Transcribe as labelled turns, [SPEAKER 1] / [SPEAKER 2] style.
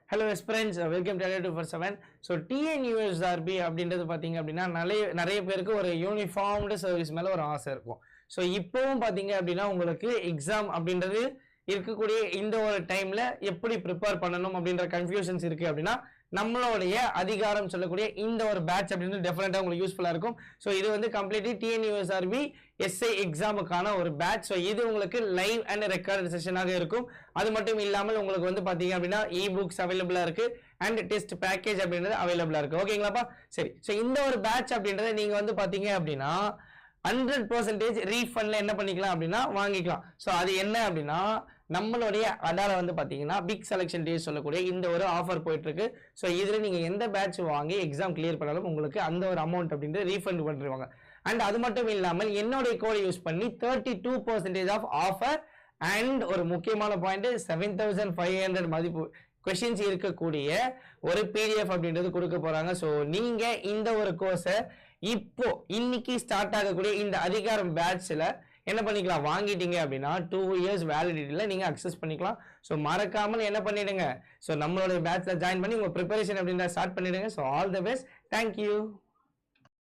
[SPEAKER 1] Hello friends, welcome to 247. So TNUSRB அப்படின்றது பார்த்தீங்க அப்படின்னா நிறைய பேருக்கு ஒரு யூனிஃபார்ம்டு சர்வீஸ் மேலே ஒரு ஆசை இருக்கும். ஸோ இப்போவும் பார்த்தீங்க அப்படின்னா உங்களுக்கு எக்ஸாம் அப்படின்றது இருக்கக்கூடிய இந்த ஒரு டைம்ல எப்படி ப்ரிப்பேர் பண்ணணும் அப்படின்ற கன்ஃபியூஷன்ஸ் இருக்கு அப்படின்னா நம்மளுடைய அதிகாரம் சொல்லக்கூடிய இந்த ஒரு பேட்ச் அப்படின்றது டெஃபினட்டா உங்களுக்கு யூஸ்ஃபுல்லா இருக்கும். ஸோ இது வந்து கம்ப்ளீட்லி டிஎன்யூஎஸ்ஆர்பி எஸ்ஐ எக்ஸாமுக்கான ஒரு பேட்ச். ஸோ இது உங்களுக்கு லைவ் அண்ட் ரெக்கார்டு செஷனாக இருக்கும். அது மட்டும் இல்லாமல் உங்களுக்கு வந்து பாத்தீங்க அப்படின்னா இ புக்ஸ் அவைலபிளா இருக்கு அண்ட் டெஸ்ட் பேக்கேஜ் அப்படின்றது அவைலபிளா இருக்கு. ஓகேங்களாப்பா? சரி, ஸோ இந்த ஒரு பேட்ச் அப்படின்றத நீங்க வந்து பாத்தீங்க அப்படின்னா 100% ரீஃபண்ட்ல என்ன பண்ணிக்கலாம் அப்படின்னா வாங்கிக்கலாம். ஸோ அது என்ன அப்படின்னா நம்மளுடைய அடால வந்து பாத்தீங்கன்னா பிக் செலக்ஷன் டே சொல்லக்கூடிய இந்த ஒரு ஆஃபர் போயிட்டு இருக்கு. ஸோ இதுல நீங்க எந்த பேட்ச் வாங்கி எக்ஸாம் கிளியர் பண்ணாலும் உங்களுக்கு அந்த ஒரு அமௌண்ட் அப்படின்றது ரீஃபண்ட் பண்ணிடுவாங்க. அண்ட் அது மட்டும் இல்லாமல் என்னுடைய கோடை யூஸ் பண்ணி 32% ஆஃப் ஆஃபர் அண்ட் ஒரு முக்கியமான பாயிண்ட் 7500 மதிப்பு கொஸ்டின்ஸ் இருக்கக்கூடிய ஒரு பிடிஎஃப் அப்படின்றது கொடுக்க போறாங்க. ஸோ நீங்க இந்த ஒரு கோர்ஸை இப்போ இன்னைக்கு ஸ்டார்ட் ஆகக்கூடிய இந்த அதிகாரம் பேட்ச்ல என்ன பண்ணிக்கலாம், வாங்கிட்டீங்க அப்படின்னா 2 years வேலிடிட்டியில நீங்க அக்சஸ் பண்ணிக்கலாம். ஸோ மறக்காமல் என்ன பண்ணிடுங்க, ஸோ நம்மளோட பேட்ச்ல ஜாயின் பண்ணி உங்க ப்ரிப்பரேஷன் அப்படின்றத ஸ்டார்ட் பண்ணிடுங்க. So all the best, thank you.